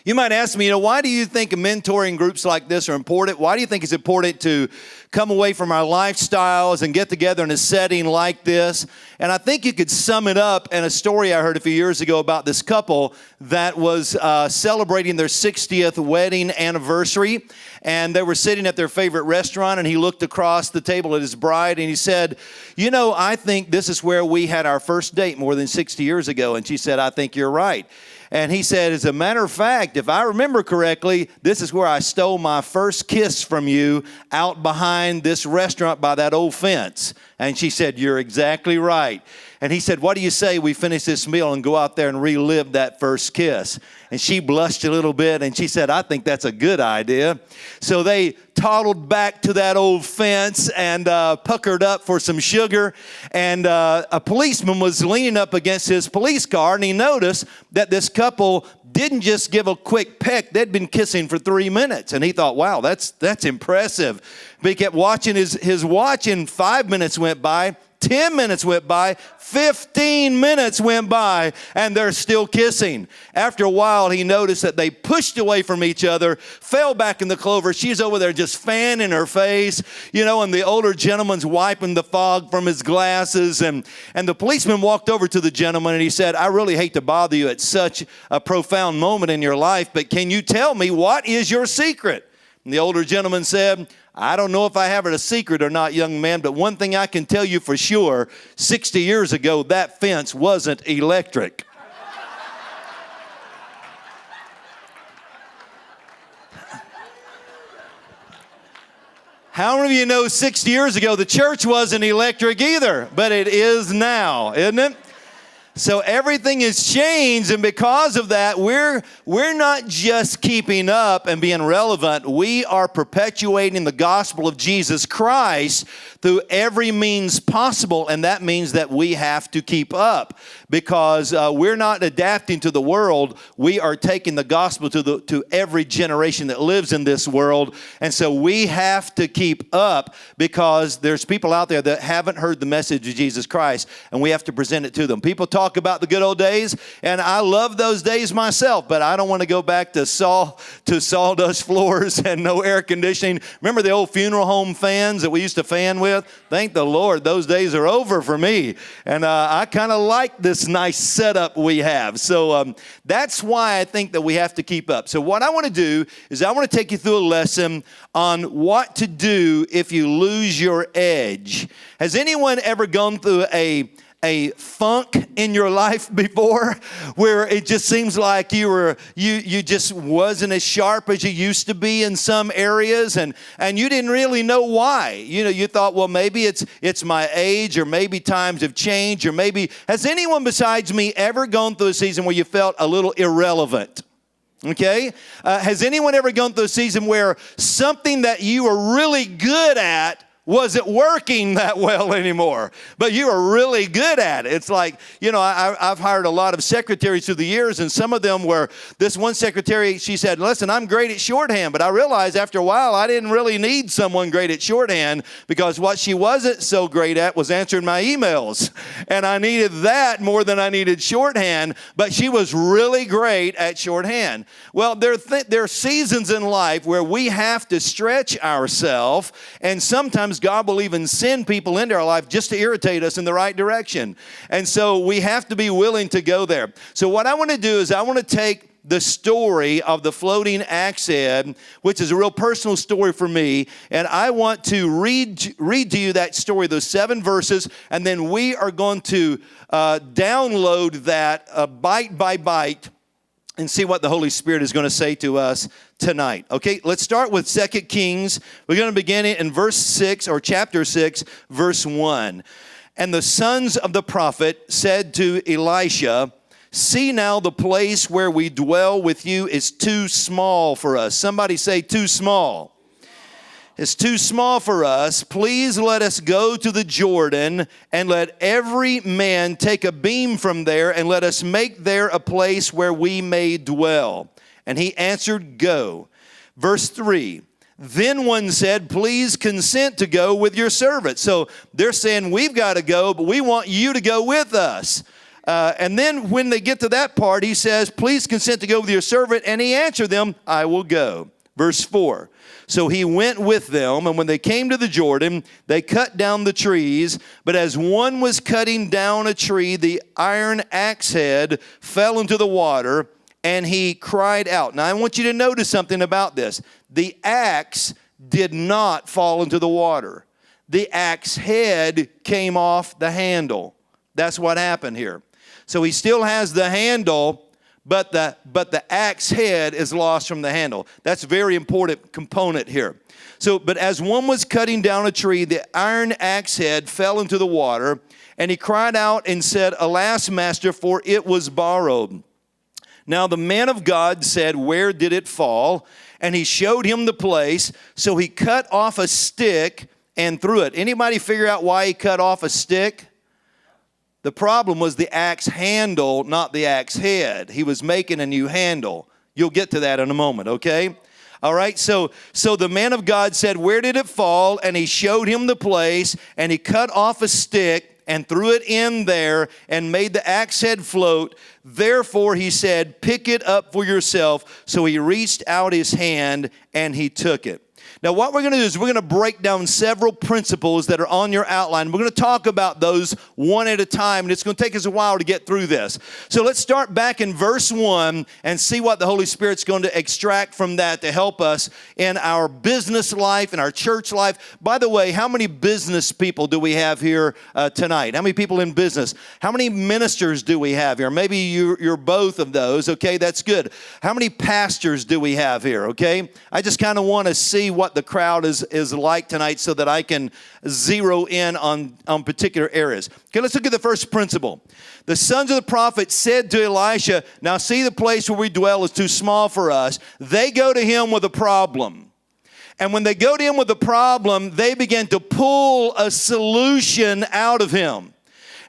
You might ask me, why do you think mentoring groups like this are important? Why do you think it's important to come away from our lifestyles and get together in a setting like this? And I think you could sum it up in a story I heard a few years ago about this couple that was celebrating their 60th wedding anniversary. And they were sitting at their favorite restaurant, and he looked across the table at his bride, and he said, I think this is where we had our first date more than 60 years ago. And she said, I think you're right. And he said, as a matter of fact, if I remember correctly, this is where I stole my first kiss from you out behind this restaurant by that old fence. And she said, you're exactly right. And he said, what do you say we finish this meal and go out there and relive that first kiss? And she blushed a little bit, and she said, I think that's a good idea. So they toddled back to that old fence and puckered up for some sugar. And a policeman was leaning up against his police car, and he noticed that this couple didn't just give a quick peck. They'd been kissing for 3 minutes. And he thought, wow, that's impressive. But he kept watching his watch, and 5 minutes went by. 10 minutes went by, 15 minutes went by, and they're still kissing. After a while, he noticed that they pushed away from each other, fell back in the clover. She's over there just fanning her face, and the older gentleman's wiping the fog from his glasses. And the policeman walked over to the gentleman, and he said, I really hate to bother you at such a profound moment in your life, but can you tell me what is your secret? And the older gentleman said, I don't know if I have it a secret or not, young man, but one thing I can tell you for sure, 60 years ago, that fence wasn't electric. How many of you know 60 years ago, the church wasn't electric either, but it is now, isn't it? So everything has changed, and because of that, we're not just keeping up and being relevant. We are perpetuating the gospel of Jesus Christ through every means possible, and that means that we have to keep up because we're not adapting to the world. We are taking the gospel to every generation that lives in this world, and so we have to keep up because there's people out there that haven't heard the message of Jesus Christ, and we have to present it to them. People talk about the good old days, and I love those days myself, but I don't want to go back to sawdust floors and no air conditioning. Remember the old funeral home fans that we used to fan with? Thank the Lord, those days are over for me, and I kind of like this nice setup we have. So that's why I think that we have to keep up. So what I want to do is I want to take you through a lesson on what to do if you lose your edge. Has anyone ever gone through a funk in your life before where it just seems like you just wasn't as sharp as you used to be in some areas and you didn't really know why? You thought, well, maybe it's my age, or maybe times have changed, or maybe has anyone besides me ever gone through a season where you felt a little irrelevant? Okay? Has anyone ever gone through a season where something that you were really good at wasn't working that well anymore, but you were really good at it? It's like, I've hired a lot of secretaries through the years, and some of them were, this one secretary, she said, listen, I'm great at shorthand, but I realized after a while I didn't really need someone great at shorthand because what she wasn't so great at was answering my emails, and I needed that more than I needed shorthand, but she was really great at shorthand. Well, there are seasons in life where we have to stretch ourselves, and sometimes God will even send people into our life just to irritate us in the right direction. And so we have to be willing to go there. So what I want to do is I want to take the story of the floating axe head, which is a real personal story for me, and I want to read to you that story, those 7 verses, and then we are going to download that bite by bite and see what the Holy Spirit is going to say to us tonight. Okay, let's start with 2 Kings. We're going to begin it in verse 6, or chapter 6, verse 1. And the sons of the prophet said to Elisha, see now, the place where we dwell with you is too small for us. Somebody say, too small. It's too small for us. Please let us go to the Jordan, and let every man take a beam from there, and let us make there a place where we may dwell. And he answered, go. Verse 3, then one said, please consent to go with your servant. So they're saying, we've got to go, but we want you to go with us. And then when they get to that part, he says, please consent to go with your servant. And he answered them, I will go. Verse 4. So he went with them, and when they came to the Jordan, they cut down the trees. But as one was cutting down a tree, the iron axe head fell into the water, and he cried out. Now, I want you to notice something about this. The axe did not fall into the water. The axe head came off the handle. That's what happened here. So he still has the handle, but the axe head is lost from the handle. That's a very important component here. So, but as one was cutting down a tree, the iron axe head fell into the water, and he cried out and said, Alas, master, for it was borrowed. Now the man of God said, Where did it fall? And he showed him the place. So he cut off a stick and threw it. Anybody figure out why he cut off a stick? The problem was the axe handle, not the axe head. He was making a new handle. You'll get to that in a moment, okay? All right, so the man of God said, Where did it fall? And he showed him the place, and he cut off a stick and threw it in there and made the axe head float. Therefore, he said, Pick it up for yourself. So he reached out his hand and he took it. Now, what we're going to do is we're going to break down several principles that are on your outline. We're going to talk about those one at a time, and it's going to take us a while to get through this. So let's start back in verse 1 and see what the Holy Spirit's going to extract from that to help us in our business life, in our church life. By the way, how many business people do we have here tonight? How many people in business? How many ministers do we have here? Maybe you're both of those, okay? That's good. How many pastors do we have here, okay? I just kind of want to see what the crowd is like tonight so that I can zero in on particular areas. Okay, let's look at the first principle. The sons of the prophet said to Elisha, Now see, the place where we dwell is too small for us. They go to him with a problem. And when they go to him with a problem, they begin to pull a solution out of him.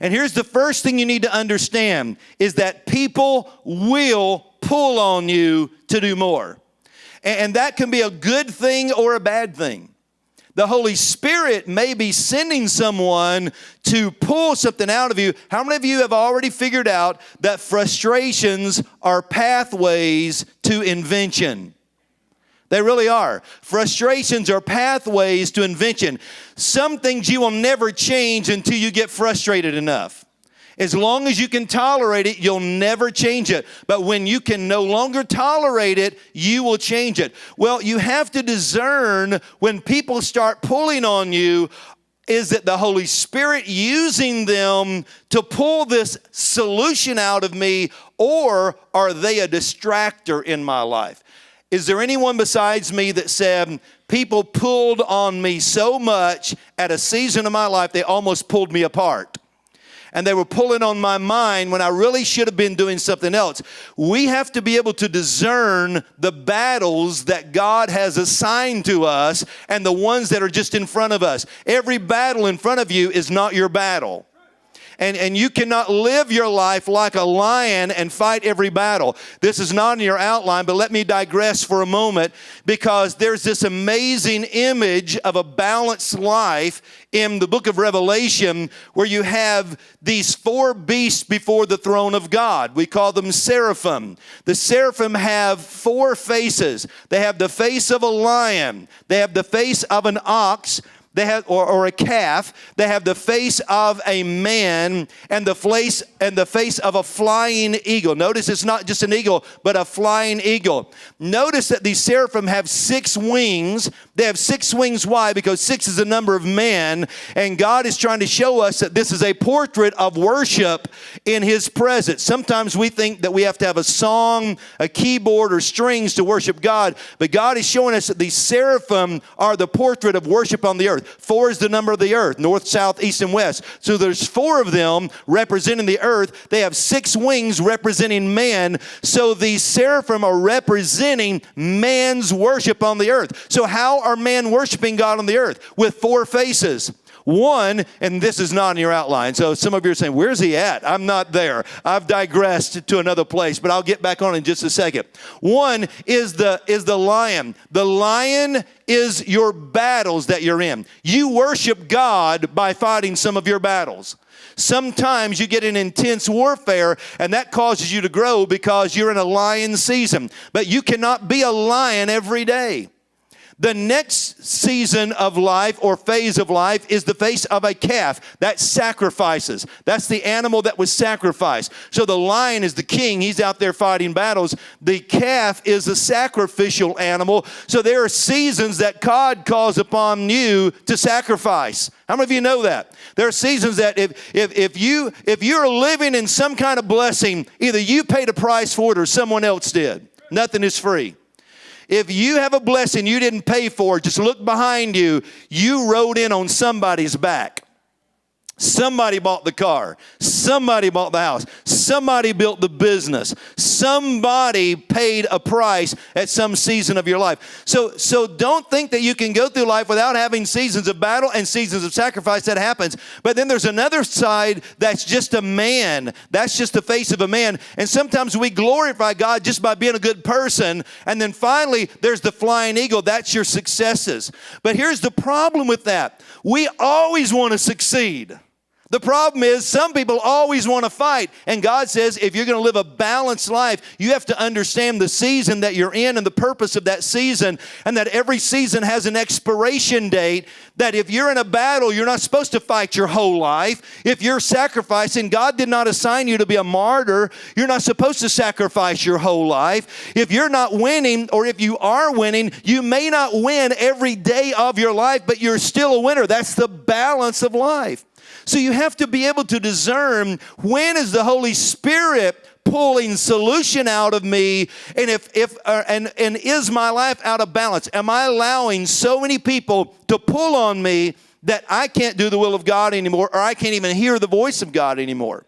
And here's the first thing you need to understand is that people will pull on you to do more. And that can be a good thing or a bad thing. The Holy Spirit may be sending someone to pull something out of you. How many of you have already figured out that frustrations are pathways to invention? They really are. Frustrations are pathways to invention. Some things you will never change until you get frustrated enough. As long as you can tolerate it, you'll never change it. But when you can no longer tolerate it, you will change it. Well, you have to discern when people start pulling on you, is it the Holy Spirit using them to pull this solution out of me, or are they a distractor in my life? Is there anyone besides me that said, people pulled on me so much at a season of my life, they almost pulled me apart? And they were pulling on my mind when I really should have been doing something else. We have to be able to discern the battles that God has assigned to us and the ones that are just in front of us. Every battle in front of you is not your battle. And you cannot live your life like a lion and fight every battle. This is not in your outline, but let me digress for a moment, because there's this amazing image of a balanced life in the book of Revelation where you have these four beasts before the throne of God. We call them seraphim. The seraphim have four faces. They have the face of a lion. They have the face of an ox. They have, or a calf. They have the face of a man and the face of a flying eagle. Notice it's not just an eagle, but a flying eagle. Notice that these seraphim have 6 wings. They have 6 wings. Why? Because 6 is the number of men, and God is trying to show us that this is a portrait of worship in His presence. Sometimes we think that we have to have a song, a keyboard, or strings to worship God, but God is showing us that these seraphim are the portrait of worship on the earth. 4 is the number of the earth, north, south, east, and west. So there's 4 of them representing the earth. They have 6 wings representing man. So these seraphim are representing man's worship on the earth. So how are men worshiping God on the earth? With 4 faces. One, and this is not in your outline, so some of you are saying, where's he at? I'm not there. I've digressed to another place, but I'll get back on in just a second. One is the lion. The lion is your battles that you're in. You worship God by fighting some of your battles. Sometimes you get in intense warfare, and that causes you to grow because you're in a lion season. But you cannot be a lion every day. The next season of life or phase of life is the phase of a calf. That sacrifices. That's the animal that was sacrificed. So the lion is the king. He's out there fighting battles. The calf is a sacrificial animal. So there are seasons that God calls upon you to sacrifice. How many of you know that? There are seasons that if you're living in some kind of blessing, either you paid a price for it or someone else did. Nothing is free. If you have a blessing you didn't pay for, just look behind you. You rode in on somebody's back. Somebody bought the car. Somebody bought the house. Somebody built the business. Somebody paid a price at some season of your life. So don't think that you can go through life without having seasons of battle and seasons of sacrifice. That happens. But then there's another side that's just a man. That's just the face of a man. And sometimes we glorify God just by being a good person. And then finally, there's the flying eagle. That's your successes. But here's the problem with that. We always want to succeed. The problem is some people always want to fight. And God says if you're going to live a balanced life, you have to understand the season that you're in and the purpose of that season, and that every season has an expiration date, that if you're in a battle, you're not supposed to fight your whole life. If you're sacrificing, God did not assign you to be a martyr. You're not supposed to sacrifice your whole life. If you're not winning, or if you are winning, you may not win every day of your life, but you're still a winner. That's the balance of life. So you have to be able to discern when is the Holy Spirit pulling solution out of me, and and is my life out of balance? Am I allowing so many people to pull on me that I can't do the will of God anymore, or I can't even hear the voice of God anymore?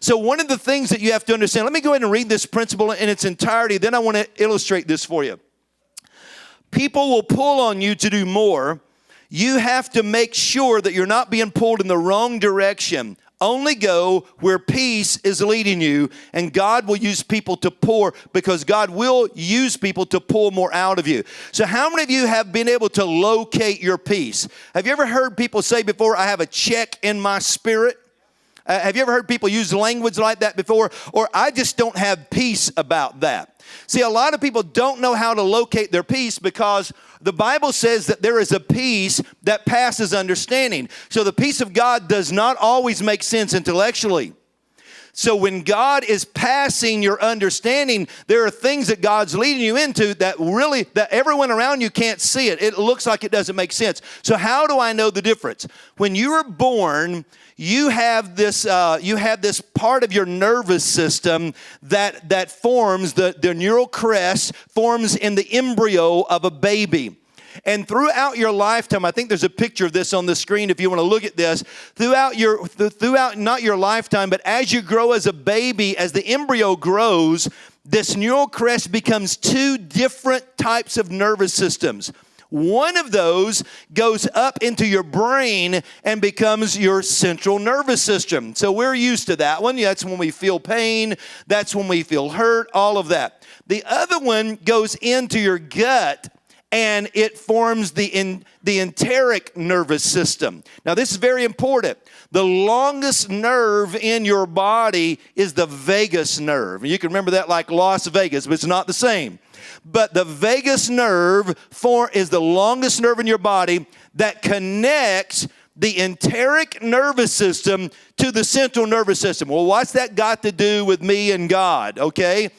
So one of the things that you have to understand, let me go ahead and read this principle in its entirety, then I want to illustrate this for you. People will pull on you to do more. You have to make sure that you're not being pulled in the wrong direction. Only go where peace is leading you, and God will use people to pour, because God will use people to pull more out of you. So how many of you have been able to locate your peace? Have you ever heard people say before, I have a check in my spirit? Have you ever heard people use language like that before? Or I just don't have peace about that. See, a lot of people don't know how to locate their peace, because the Bible says that there is a peace that passes understanding. So the peace of God does not always make sense intellectually. So when God is passing your understanding, there are things that God's leading you into that everyone around you can't see it. It looks like it doesn't make sense. So how do I know the difference? When you were born, you have this part of your nervous system that forms, the neural crest forms in the embryo of a baby. And throughout your lifetime, I think there's a picture of this on the screen if you want to look at this. Throughout not your lifetime, but as you grow as a baby, as the embryo grows, this neural crest becomes two different types of nervous systems. One of those goes up into your brain and becomes your central nervous system. So we're used to that one. That's when we feel pain. That's when we feel hurt, all of that. The other one goes into your gut, and it forms the enteric nervous system. Now, this is very important. The longest nerve in your body is the vagus nerve. You can remember that like Las Vegas, but it's not the same. But the vagus nerve is the longest nerve in your body that connects the enteric nervous system to the central nervous system. Well, what's that got to do with me and God, okay?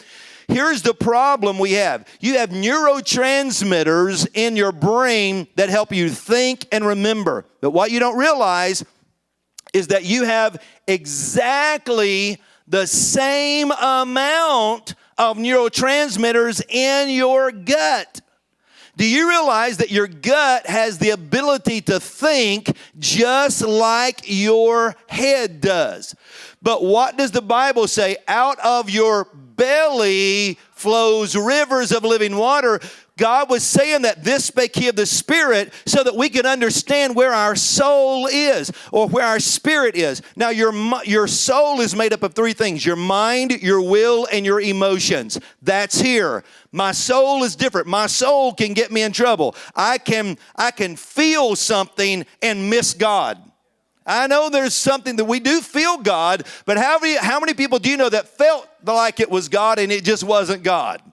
Here's the problem we have. You have neurotransmitters in your brain that help you think and remember. But what you don't realize is that you have exactly the same amount of neurotransmitters in your gut. Do you realize that your gut has the ability to think just like your head does? But what does the Bible say? Out of your belly flows rivers of living water. God was saying that this spake he of the Spirit so that we can understand where our soul is or where our spirit is. Now, your soul is made up of three things: your mind, your will, and your emotions. That's here. My soul is different. My soul can get me in trouble. I can feel something and miss God. I know there's something that we do feel God, but how many people do you know that felt like it was God and it just wasn't God?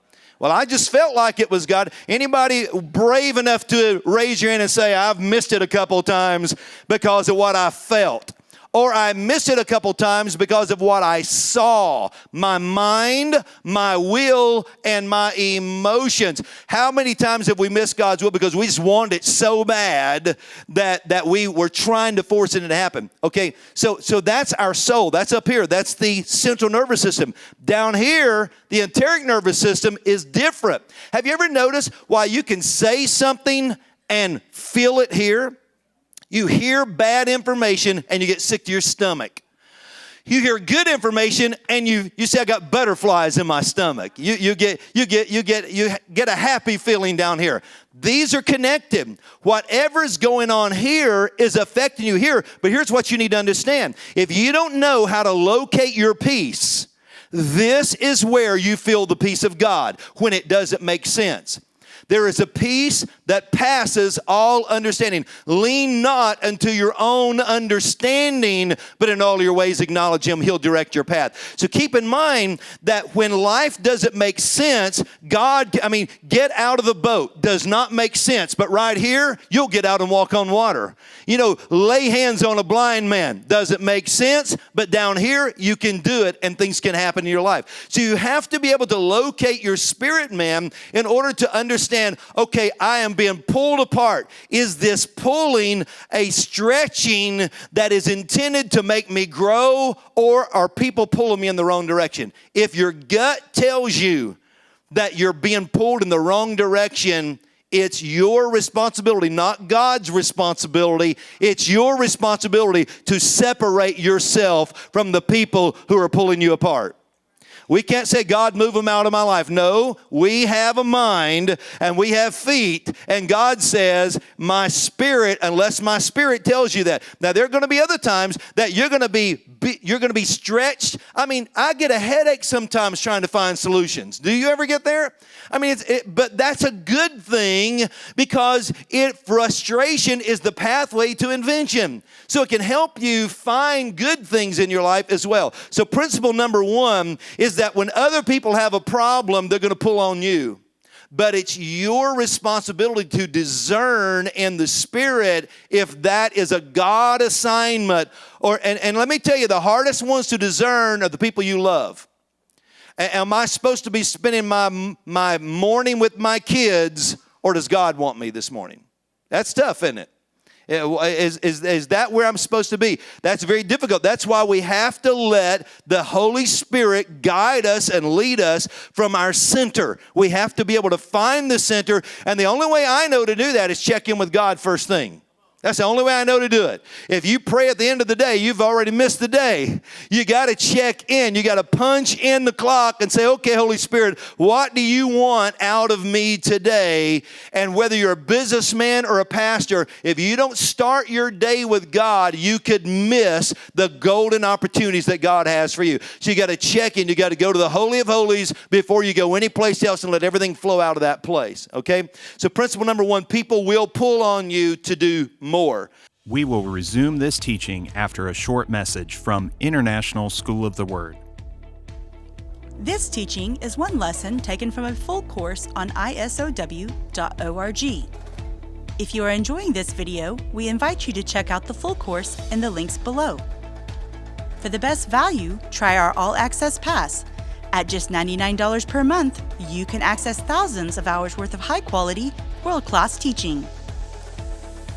Well, I just felt like it was God. Anybody brave enough to raise your hand and say, I've missed it a couple times because of what I felt? Or I missed it a couple times because of what I saw. My mind, my will, and my emotions. How many times have we missed God's will because we just wanted it so bad that we were trying to force it to happen? Okay, so that's our soul. That's up here. That's the central nervous system. Down here, the enteric nervous system is different. Have you ever noticed why you can say something and feel it here? You hear bad information and you get sick to your stomach. You hear good information and you say, I got butterflies in my stomach. You get a happy feeling down here. These are connected. Whatever's going on here is affecting you here. But here's what you need to understand. If you don't know how to locate your peace, this is where you feel the peace of God when it doesn't make sense. There is a peace that passes all understanding. Lean not unto your own understanding, but in all your ways acknowledge him. He'll direct your path. So keep in mind that when life doesn't make sense, get out of the boat does not make sense. But right here, you'll get out and walk on water. Lay hands on a blind man. Doesn't make sense, but down here, you can do it and things can happen in your life. So you have to be able to locate your spirit man in order to understand, okay, I am being pulled apart. Is this pulling a stretching that is intended to make me grow, or are people pulling me in the wrong direction? If your gut tells you that you're being pulled in the wrong direction, it's your responsibility, not God's responsibility. It's your responsibility to separate yourself from the people who are pulling you apart. We can't say, God, move them out of my life. No, we have a mind and we have feet. And God says, my spirit, unless my spirit tells you that. Now, there are going to be other times that you're going to be stretched. I get a headache sometimes trying to find solutions. Do you ever get there? But that's a good thing because frustration is the pathway to invention. So it can help you find good things in your life as well. So principle number one is that when other people have a problem, they're going to pull on you. But it's your responsibility to discern in the spirit if that is a God assignment. And let me tell you, the hardest ones to discern are the people you love. Am I supposed to be spending my morning with my kids, or does God want me this morning? That's tough, isn't it? Is that where I'm supposed to be? That's very difficult. That's why we have to let the Holy Spirit guide us and lead us from our center. We have to be able to find the center, and the only way I know to do that is check in with God first thing. That's the only way I know to do it. If you pray at the end of the day, you've already missed the day. You got to check in. You got to punch in the clock and say, okay, Holy Spirit, what do you want out of me today? And whether you're a businessman or a pastor, if you don't start your day with God, you could miss the golden opportunities that God has for you. So you got to check in. You got to go to the Holy of Holies before you go any place else and let everything flow out of that place, okay? So principle number one, people will pull on you to do more. We will resume this teaching after a short message from International School of the Word. This teaching is one lesson taken from a full course on ISOW.org. If you are enjoying this video, we invite you to check out the full course in the links below. For the best value, try our All Access Pass. At just $99 per month, you can access thousands of hours worth of high-quality, world-class teaching.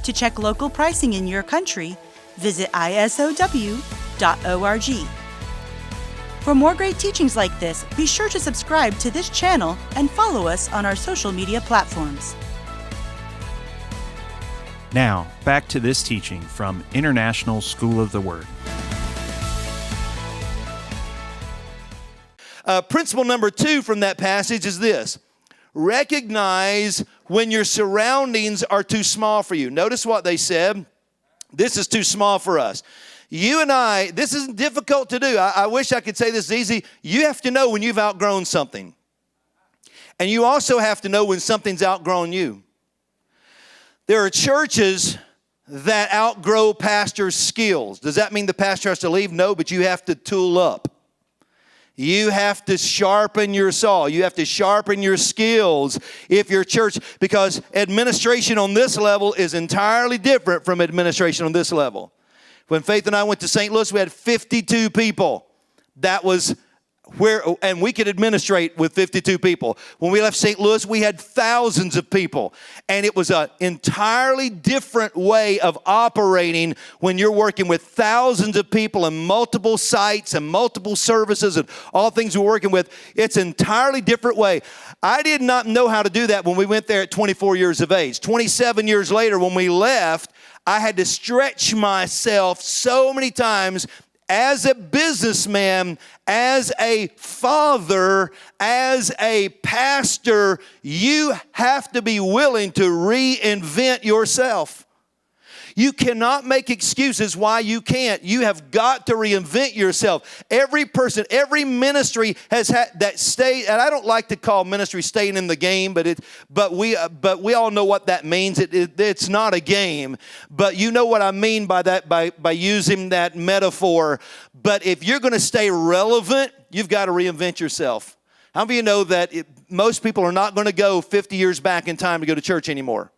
To check local pricing in your country, visit ISOW.org. For more great teachings like this, be sure to subscribe to this channel and follow us on our social media platforms. Now, back to this teaching from International School of the Word. Principle number 2 from that passage is this. Recognize when your surroundings are too small for you. Notice what they said. This is too small for us. You and I, this isn't difficult to do. I wish I could say this is easy. You have to know when you've outgrown something. And you also have to know when something's outgrown you. There are churches that outgrow pastors' skills. Does that mean the pastor has to leave? No, but you have to tool up. You have to sharpen your saw. You have to sharpen your skills if your church, because administration on this level is entirely different from administration on this level. When Faith and I went to St. Louis, we had 52 people. That was where, and we could administrate with 52 people. When we left St. Louis, we had thousands of people. And it was an entirely different way of operating when you're working with thousands of people and multiple sites and multiple services and all things we're working with. It's an entirely different way. I did not know how to do that when we went there at 24 years of age. 27 years later, when we left, I had to stretch myself so many times as a businessman, as a father, as a pastor. You have to be willing to reinvent yourself. You cannot make excuses why you can't. You have got to reinvent yourself. Every person, every ministry has had that stay, and I don't like to call ministry staying in the game, but we all know what that means. It's not a game, but you know what I mean by that, by using that metaphor. But if you're going to stay relevant, you've got to reinvent yourself. How many of you know that most people are not going to go 50 years back in time to go to church anymore?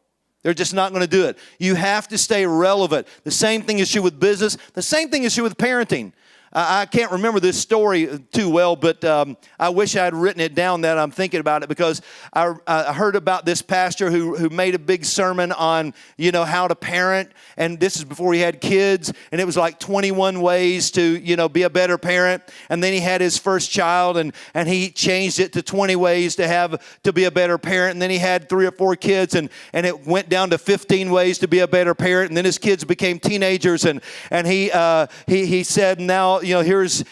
They're just not going to do it. You have to stay relevant. The same thing is true with business. The same thing is true with parenting. I can't remember this story too well, but I wish I had written it down that I'm thinking about it, because I heard about this pastor who made a big sermon on, how to parent. And this is before he had kids. And it was like 21 ways to, be a better parent. And then he had his first child, and he changed it to 20 ways to be a better parent. And then he had 3 or 4 kids, and it went down to 15 ways to be a better parent. And then his kids became teenagers, and he said, now, here is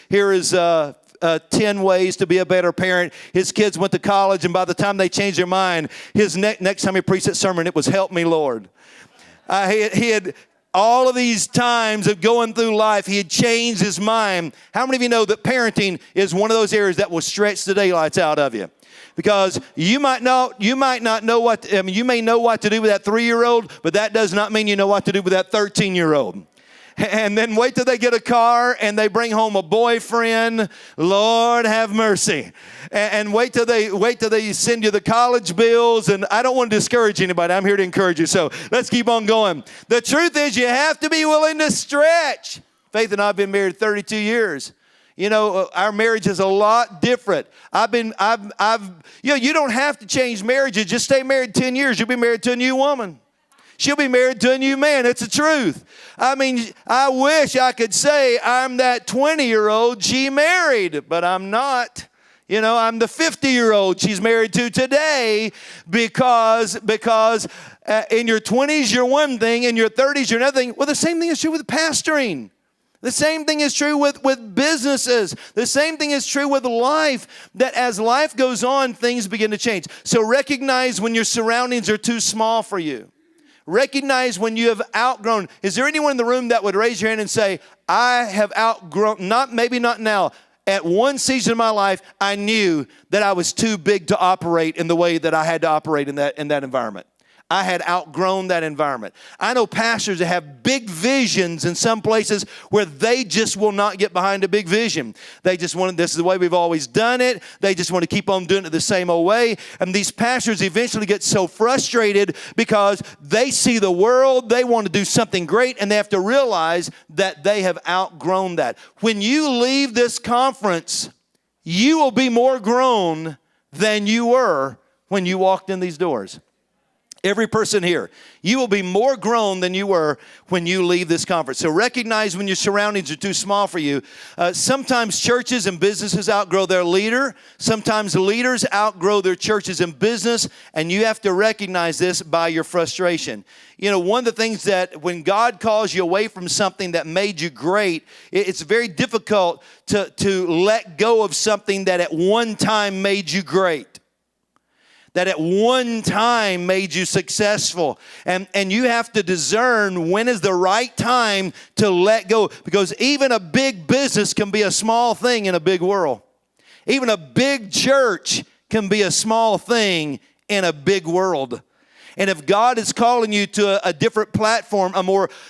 10 ways to be a better parent. His kids went to college, and by the time they changed their mind, his next time he preached that sermon, it was "Help me, Lord." He had all of these times of going through life, he had changed his mind. How many of you know that parenting is one of those areas that will stretch the daylights out of you? Because you may not know what, you may know what to do with that 3-year-old, but that does not mean you know what to do with that 13-year-old. And then wait till they get a car and they bring home a boyfriend. Lord have mercy. And wait till they send you the college bills. And I don't want to discourage anybody. I'm here to encourage you. So let's keep on going. The truth is, you have to be willing to stretch. Faith and I have been married 32 years. Our marriage is a lot different. You don't have to change marriages. Just stay married 10 years. You'll be married to a new woman. She'll be married to a new man. It's the truth. I mean, I wish I could say I'm that 20-year-old she married, but I'm not. I'm the 50-year-old she's married to today, because in your 20s you're one thing, in your 30s you're another thing. Well, the same thing is true with pastoring. The same thing is true with businesses. The same thing is true with life, that as life goes on, things begin to change. So recognize when your surroundings are too small for you. Recognize when you have outgrown. Is there anyone in the room that would raise your hand and say, I have outgrown, maybe not now. At one season of my life, I knew that I was too big to operate in the way that I had to operate in that environment. I had outgrown that environment. I know pastors that have big visions in some places where they just will not get behind a big vision. They just want, this is the way we've always done it. They just want to keep on doing it the same old way. And these pastors eventually get so frustrated because they see the world, they want to do something great, and they have to realize that they have outgrown that. When you leave this conference, you will be more grown than you were when you walked in these doors. Every person here, you will be more grown than you were when you leave this conference. So recognize when your surroundings are too small for you. Sometimes churches and businesses outgrow their leader. Sometimes leaders outgrow their churches and business, and you have to recognize this by your frustration. You know, one of the things that when God calls you away from something that made you great, it's very difficult to let go of something that at one time made you great. That at one time made you successful. And you have to discern when is the right time to let go. Because even a big business can be a small thing in a big world. Even a big church can be a small thing in a big world. And if God is calling you to a different platform,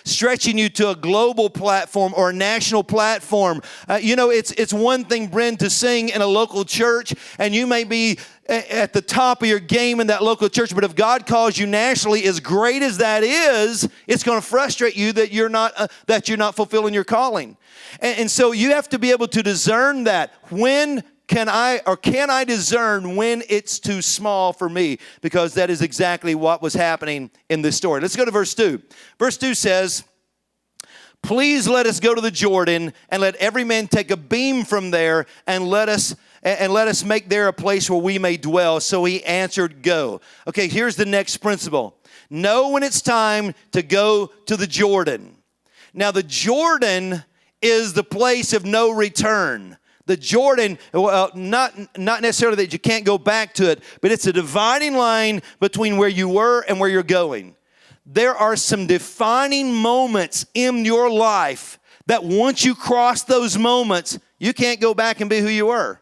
stretching you to a global platform or a national platform, it's one thing, Bryn, to sing in a local church, and you may be at the top of your game in that local church, but if God calls you nationally, as great as that is, it's going to frustrate you that you're not fulfilling your calling. And so you have to be able to discern that. Can I discern when it's too small for me? Because that is exactly what was happening in this story. Let's go to verse 2. Verse 2 says, "Please let us go to the Jordan, and let every man take a beam from there, and let us make there a place where we may dwell." So he answered, "Go." Okay, here's the next principle. Know when it's time to go to the Jordan. Now, the Jordan is the place of no return. The Jordan, well, not necessarily that you can't go back to it, but it's a dividing line between where you were and where you're going. There are some defining moments in your life that once you cross those moments, you can't go back and be who you were.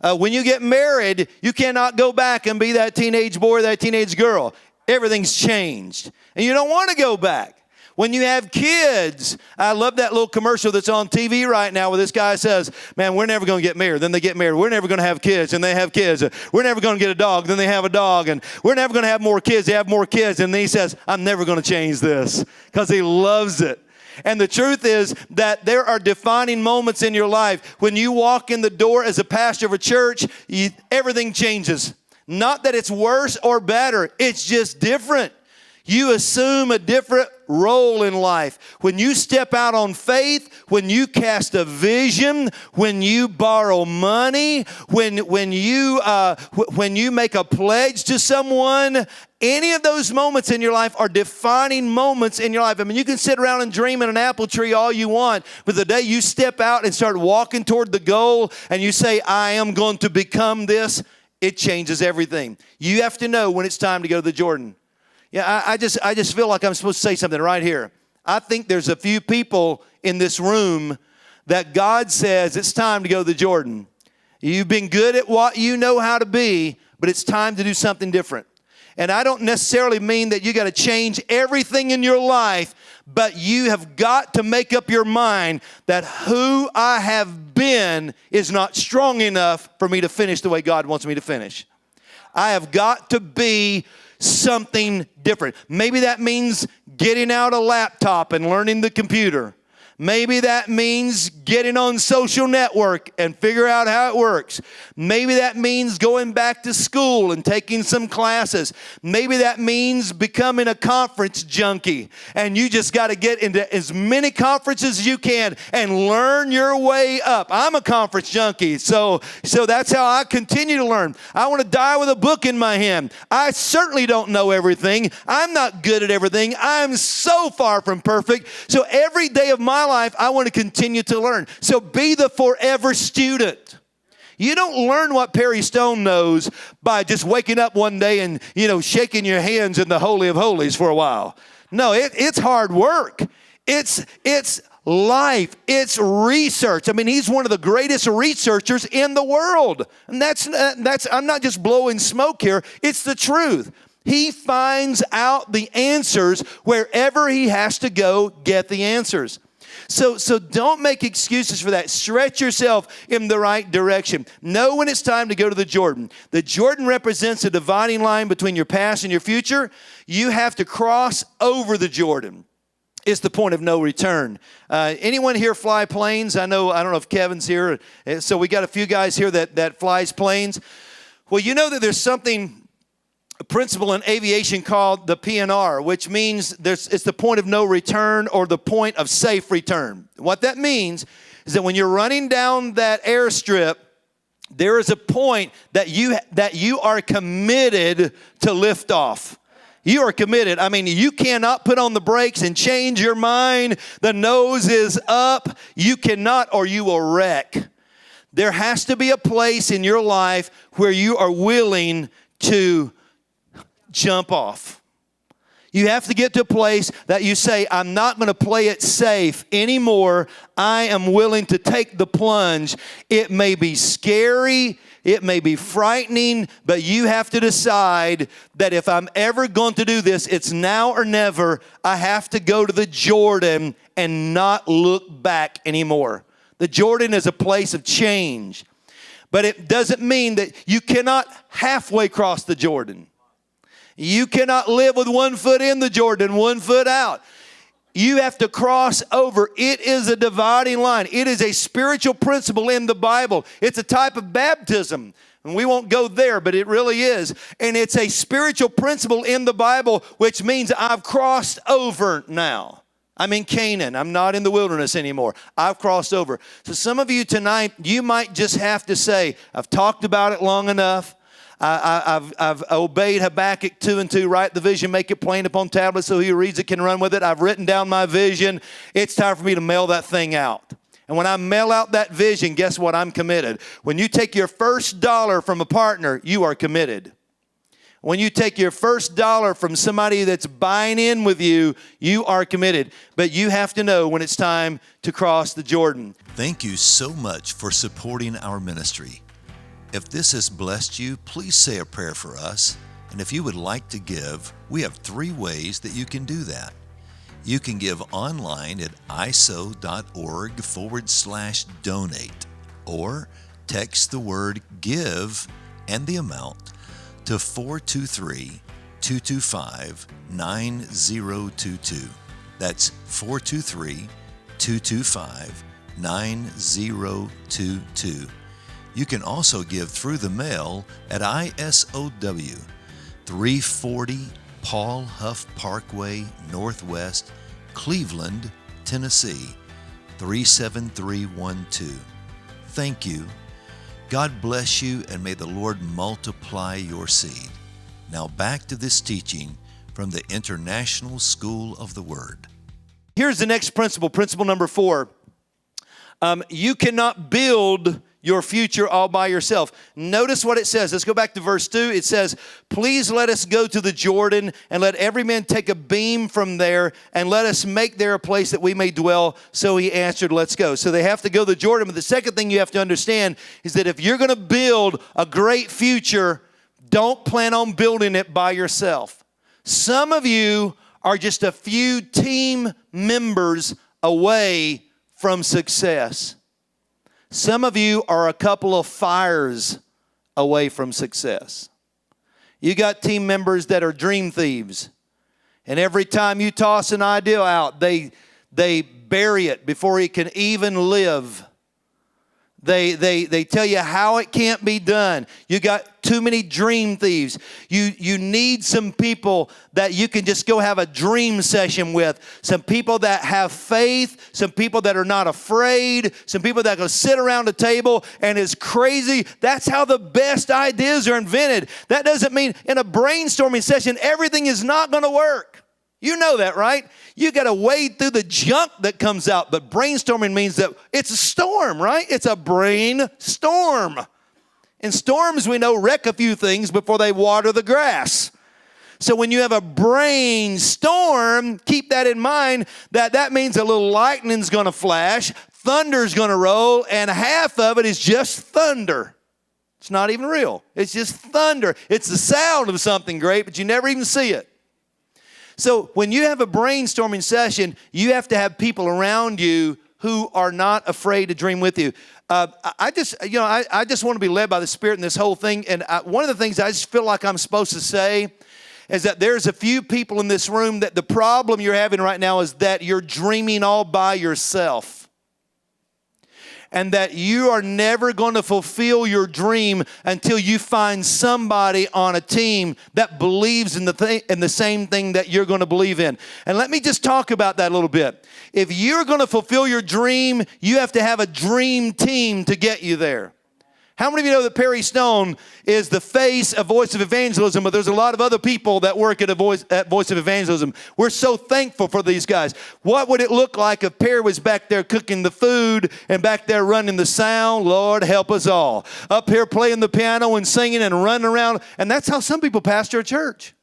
When you get married, you cannot go back and be that teenage boy or that teenage girl. Everything's changed, and you don't want to go back. When you have kids, I love that little commercial that's on TV right now where this guy says, "Man, we're never going to get married." Then they get married. "We're never going to have kids." And they have kids. "We're never going to get a dog." Then they have a dog. And "We're never going to have more kids." They have more kids. And then he says, "I'm never going to change this," because he loves it. And the truth is that there are defining moments in your life. When you walk in the door as a pastor of a church, everything changes. Not that it's worse or better. It's just different. You assume a different role in life. When you step out on faith, when you cast a vision, when you borrow money, when you make a pledge to someone, any of those moments in your life are defining moments in your life. I mean, you can sit around and dream in an apple tree all you want, but the day you step out and start walking toward the goal and you say, "I am going to become this," it changes everything. You have to know when it's time to go to the Jordan. Yeah, I just feel like I'm supposed to say something right here. I think there's a few people in this room that God says it's time to go to the Jordan. You've been good at what you know how to be, but it's time to do something different. And I don't necessarily mean that you got to change everything in your life, but you have got to make up your mind that who I have been is not strong enough for me to finish the way God wants me to finish. I have got to be something different. Maybe that means getting out a laptop and learning the computer. Maybe that means getting on social network and figure out how it works. Maybe that means going back to school and taking some classes. Maybe that means becoming a conference junkie, and you just got to get into as many conferences as you can and learn your way up. I'm a conference junkie, so that's how I continue to learn. I want to die with a book in my hand. I certainly don't know everything. I'm not good at everything. I'm so far from perfect. So every day of my life, I want to continue to learn. So be the forever student. You don't learn what Perry Stone knows by just waking up one day and, shaking your hands in the Holy of Holies for a while. No, it's hard work. It's life. It's research. I mean, he's one of the greatest researchers in the world. And that's I'm not just blowing smoke here. It's the truth. He finds out the answers wherever he has to go get the answers. So don't make excuses for that. Stretch yourself in the right direction. Know when it's time to go to the Jordan. The Jordan represents a dividing line between your past and your future. You have to cross over the Jordan. It's the point of no return. Anyone here fly planes? I don't know if Kevin's here. So we got a few guys here that flies planes. Well, you know that there's something a principle in aviation called the PNR, which means it's the point of no return or the point of safe return. What that means is that when you're running down that airstrip, there is a point that you are committed to lift off. You are committed. I mean, you cannot put on the brakes and change your mind. The nose is up. You cannot, or you will wreck. There has to be a place in your life where you are willing to jump off. You have to get to a place that you say, I'm not going to play it safe anymore. I am willing to take the plunge. It may be scary. It may be frightening, but you have to decide that if I'm ever going to do this, it's now or never. I have to go to the Jordan and not look back anymore. The Jordan is a place of change, but it doesn't mean that you cannot halfway cross the Jordan. You cannot live with 1 foot in the Jordan, 1 foot out. You have to cross over. It is a dividing line. It is a spiritual principle in the Bible. It's a type of baptism. And we won't go there, but it really is. And it's a spiritual principle in the Bible, which means I've crossed over now. I'm in Canaan. I'm not in the wilderness anymore. I've crossed over. So some of you tonight, you might just have to say, I've talked about it long enough. I've obeyed Habakkuk 2:2, write the vision, make it plain upon tablets so he who reads it can run with it. I've written down my vision. It's time for me to mail that thing out. And when I mail out that vision, guess what? I'm committed. When you take your first dollar from a partner, you are committed. When you take your first dollar from somebody that's buying in with you, you are committed. But you have to know when it's time to cross the Jordan. Thank you so much for supporting our ministry. If this has blessed you, please say a prayer for us. And if you would like to give, we have 3 ways that you can do that. You can give online at isow.org/donate, or text the word GIVE and the amount to 423-225-9022. That's 423-225-9022. You can also give through the mail at ISOW, 340 Paul Huff Parkway, Northwest, Cleveland, Tennessee, 37312. Thank you. God bless you, and may the Lord multiply your seed. Now back to this teaching from the International School of the Word. Here's the next principle, principle number 4. You cannot build your future all by yourself. Notice what it says. Let's go back to verse 2. It says, please let us go to the Jordan, and let every man take a beam from there, and let us make there a place that we may dwell. So he answered, let's go. So they have to go to the Jordan. But the second thing you have to understand is that if you're going to build a great future, don't plan on building it by yourself. Some of you are just a few team members away from success. Some of you are a couple of fires away from success. You got team members that are dream thieves. And every time you toss an idea out, they bury it before it can even live. They tell you how it can't be done. You got too many dream thieves. You need some people that you can just go have a dream session with. Some people that have faith. Some people that are not afraid. Some people that go sit around a table and is crazy. That's how the best ideas are invented. That doesn't mean in a brainstorming session everything is not going to work. You know that, right? You got to wade through the junk that comes out. But brainstorming means that it's a storm, right? It's a brainstorm. And storms, we know, wreck a few things before they water the grass. So when you have a brainstorm, keep that in mind, that means a little lightning's going to flash, thunder's going to roll, and half of it is just thunder. It's not even real. It's just thunder. It's the sound of something great, but you never even see it. So when you have a brainstorming session, you have to have people around you who are not afraid to dream with you. I just want to be led by the Spirit in this whole thing. And one of the things I just feel like I'm supposed to say is that there's a few people in this room that the problem you're having right now is that you're dreaming all by yourself. and that you are never going to fulfill your dream until you find somebody on a team that believes in the same thing that you're going to believe in. And let me just talk about that a little bit. If you're going to fulfill your dream, you have to have a dream team to get you there. How many of you know that Perry Stone is the face of Voice of Evangelism, but there's a lot of other people that work at Voice of Evangelism. We're so thankful for these guys. What would it look like if Perry was back there cooking the food and back there running the sound? Lord, help us all. Up here playing the piano and singing and running around. And that's how some people pastor a church.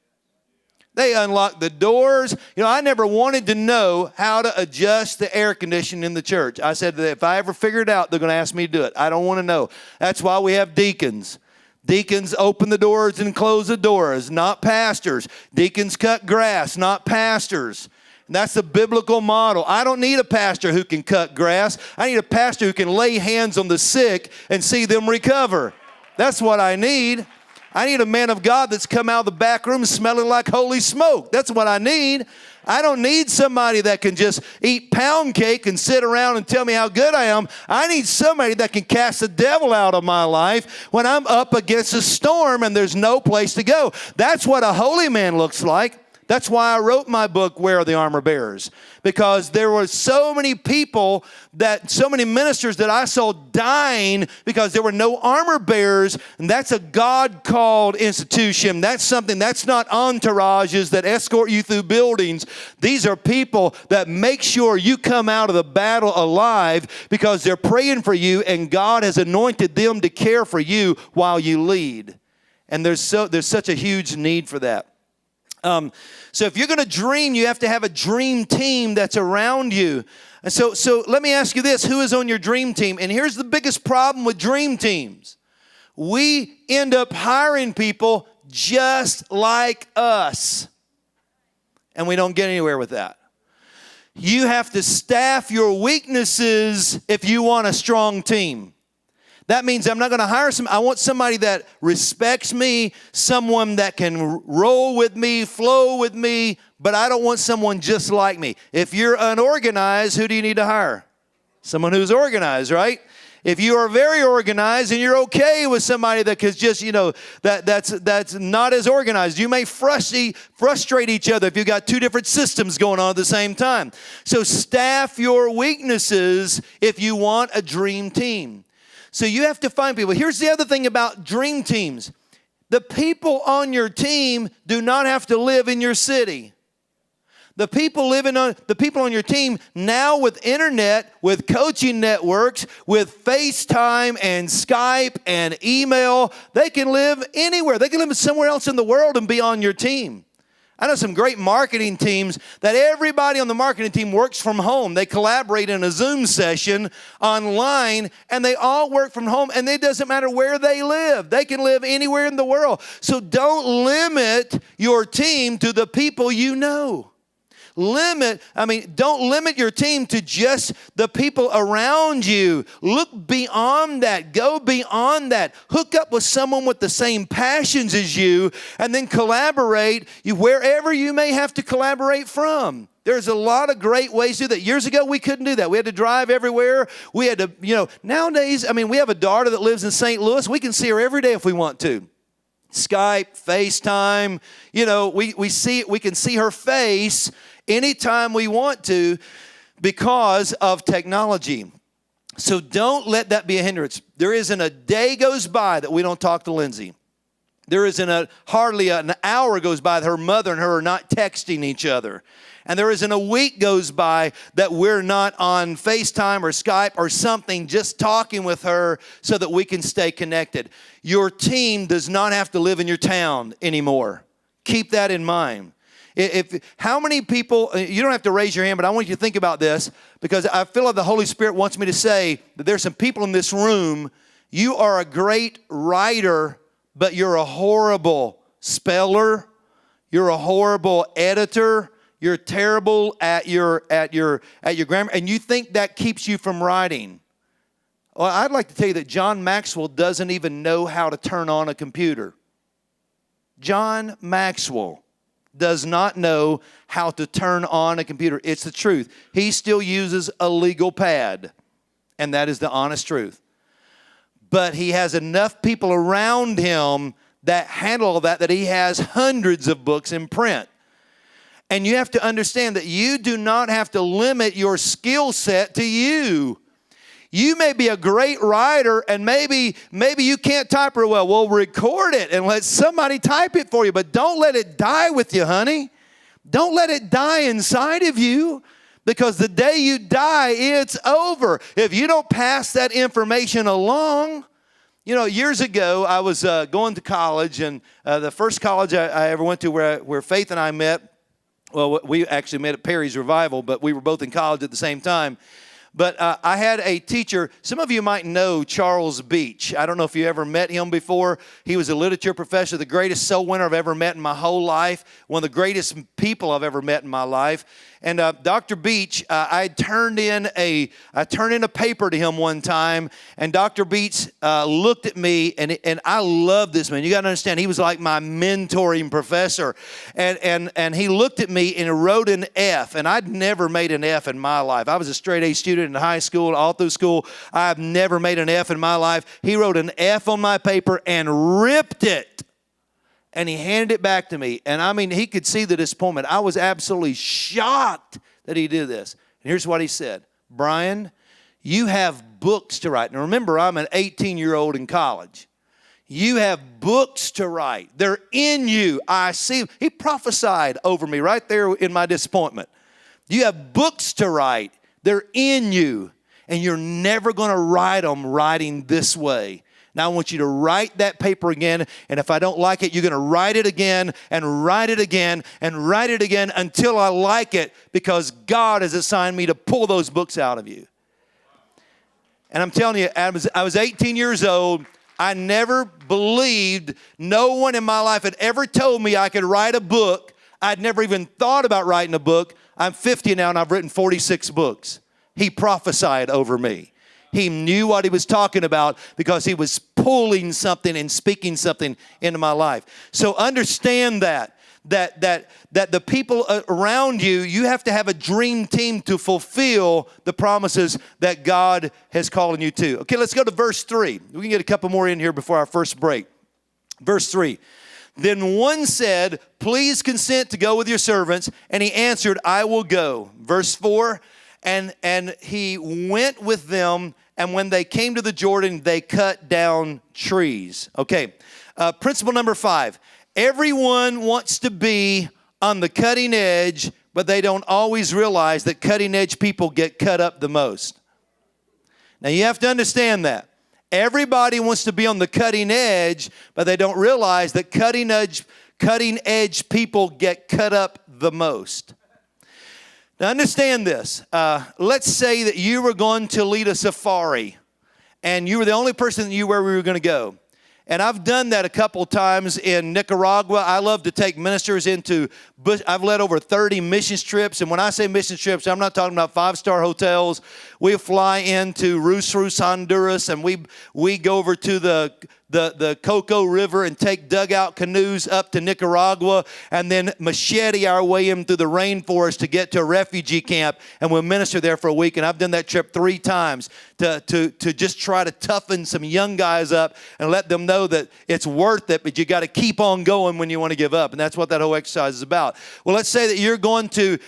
They unlock the doors. You know, I never wanted to know how to adjust the air conditioning in the church. I said that if I ever figure it out, they're going to ask me to do it. I don't want to know. That's why we have deacons. Deacons open the doors and close the doors, not pastors. Deacons cut grass, not pastors. And that's the biblical model. I don't need a pastor who can cut grass. I need a pastor who can lay hands on the sick and see them recover. That's what I need. I need a man of God that's come out of the back room smelling like holy smoke. That's what I need. I don't need somebody that can just eat pound cake and sit around and tell me how good I am. I need somebody that can cast the devil out of my life when I'm up against a storm and there's no place to go. That's what a holy man looks like. That's why I wrote my book, Where Are the Armor Bearers? Because there were so many people, so many ministers that I saw dying because there were no armor bearers. And that's a God-called institution. That's something, that's not entourages that escort you through buildings. These are people that make sure you come out of the battle alive because they're praying for you and God has anointed them to care for you while you lead. And there's such a huge need for that. So if you're going to dream, you have to have a dream team that's around you. And so let me ask you this, who is on your dream team? And here's the biggest problem with dream teams. We end up hiring people just like us. And we don't get anywhere with that. You have to staff your weaknesses if you want a strong team. That means I'm not going to hire I want somebody that respects me, someone that can roll with me, flow with me, but I don't want someone just like me. If you're unorganized, who do you need to hire? Someone who's organized, right? If you are very organized and you're okay with somebody that is just, that's not as organized, you may frustrate each other if you've got two different systems going on at the same time. So staff your weaknesses if you want a dream team. So you have to find people. Here's the other thing about dream teams. The people on your team do not have to live in your city. The people on your team now with internet, with coaching networks, with FaceTime and Skype and email, they can live anywhere. They can live somewhere else in the world and be on your team. I know some great marketing teams that everybody on the marketing team works from home. They collaborate in a Zoom session online, and they all work from home, and it doesn't matter where they live. They can live anywhere in the world. So don't limit your team to the people you know. Don't limit your team to just the people around you. Look beyond that. Go beyond that. Hook up with someone with the same passions as you and then collaborate wherever you may have to collaborate from. There's a lot of great ways to do that. Years ago, we couldn't do that. We had to drive everywhere. We had to, nowadays, we have a daughter that lives in St. Louis. We can see her every day if we want to. Skype, FaceTime, we can see her face anytime we want to because of technology. So don't let that be a hindrance. There isn't a day goes by that we don't talk to Lindsay. There isn't hardly an hour goes by that her mother and her are not texting each other. And there isn't a week goes by that we're not on FaceTime or Skype or something just talking with her so that we can stay connected. Your team does not have to live in your town anymore. Keep that in mind. How many people, you don't have to raise your hand, but I want you to think about this because I feel like the Holy Spirit wants me to say that there's some people in this room, you are a great writer, but you're a horrible speller. You're a horrible editor. You're terrible at your grammar, and you think that keeps you from writing. Well, I'd like to tell you that John Maxwell doesn't even know how to turn on a computer. John Maxwell does not know how to turn on a computer. It's the truth. He still uses a legal pad. and that is the honest truth. But he has enough people around him that handle that he has hundreds of books in print. And you have to understand that you do not have to limit your skill set to you. You may be a great writer, and maybe you can't type real well. Well, record it and let somebody type it for you, but don't let it die with you, honey. Don't let it die inside of you, because the day you die, it's over. If you don't pass that information along. You know, years ago, I was going to college, and the first college I ever went to where Faith and I met, well, we actually met at Perry's Revival, but we were both in college at the same time. But I had a teacher, some of you might know Charles Beach. I don't know if you ever met him before. He was a literature professor, the greatest soul winner I've ever met in my whole life, one of the greatest people I've ever met in my life. And Dr. Beach, I turned in a paper to him one time, and Dr. Beach looked at me, and I love this man. You got to understand, he was like my mentoring professor, and he looked at me and wrote an F, and I'd never made an F in my life. I was a straight A student in high school, all through school. I've never made an F in my life. He wrote an F on my paper and ripped it. And he handed it back to me. And I mean, he could see the disappointment. I was absolutely shocked that he did this. And here's what he said. Bryan, you have books to write. Now remember, I'm an 18-year-old in college. You have books to write. They're in you. I see. He prophesied over me right there in my disappointment. You have books to write. They're in you. And you're never going to write them writing this way. Now, I want you to write that paper again, and if I don't like it, you're going to write it again and write it again and write it again until I like it, because God has assigned me to pull those books out of you. And I'm telling you, I was 18 years old. I never believed, no one in my life had ever told me I could write a book. I'd never even thought about writing a book. I'm 50 now, and I've written 46 books. He prophesied over me. He knew what he was talking about because he was pulling something and speaking something into my life. So understand that the people around you, you have to have a dream team to fulfill the promises that God has called you to. Okay, let's go to verse 3. We can get a couple more in here before our first break. Verse 3. Then one said, please consent to go with your servants. And he answered, I will go. Verse 4. And he went with them, and when they came to the Jordan, they cut down trees. Okay, principle number 5. Everyone wants to be on the cutting edge, but they don't always realize that cutting edge people get cut up the most. Now, you have to understand that. Everybody wants to be on the cutting edge, but they don't realize that cutting edge people get cut up the most. Now understand this. Let's say that you were going to lead a safari, and you were the only person that knew where we were going to go. And I've done that a couple times in Nicaragua. I love to take ministers into bush. I've led over 30 missions trips. And when I say missions trips, I'm not talking about 5-star hotels. We fly into Rusrus, Honduras, and we go over to the Coco River and take dugout canoes up to Nicaragua, and then machete our way in through the rainforest to get to a refugee camp, and we'll minister there for a week. And I've done that trip 3 times to just try to toughen some young guys up and let them know that it's worth it, but you got to keep on going when you want to give up. And that's what that whole exercise is about. Well, let's say that you're going to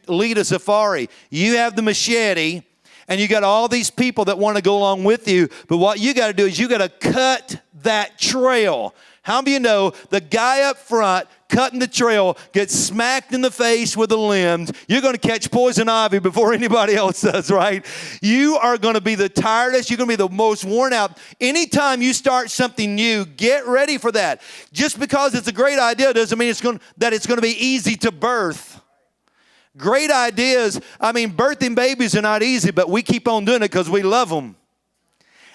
lead a safari. You have the machete, and you got all these people that want to go along with you, but what you got to do is you got to cut that trail. How many of you know the guy up front cutting the trail gets smacked in the face with the limbs? You're going to catch poison ivy before anybody else does, right? You are going to be the tiredest. You're going to be the most worn out. Anytime you start something new, get ready for that. Just because it's a great idea doesn't mean it's going to be easy to birth. Great ideas, birthing babies are not easy, but we keep on doing it because we love them.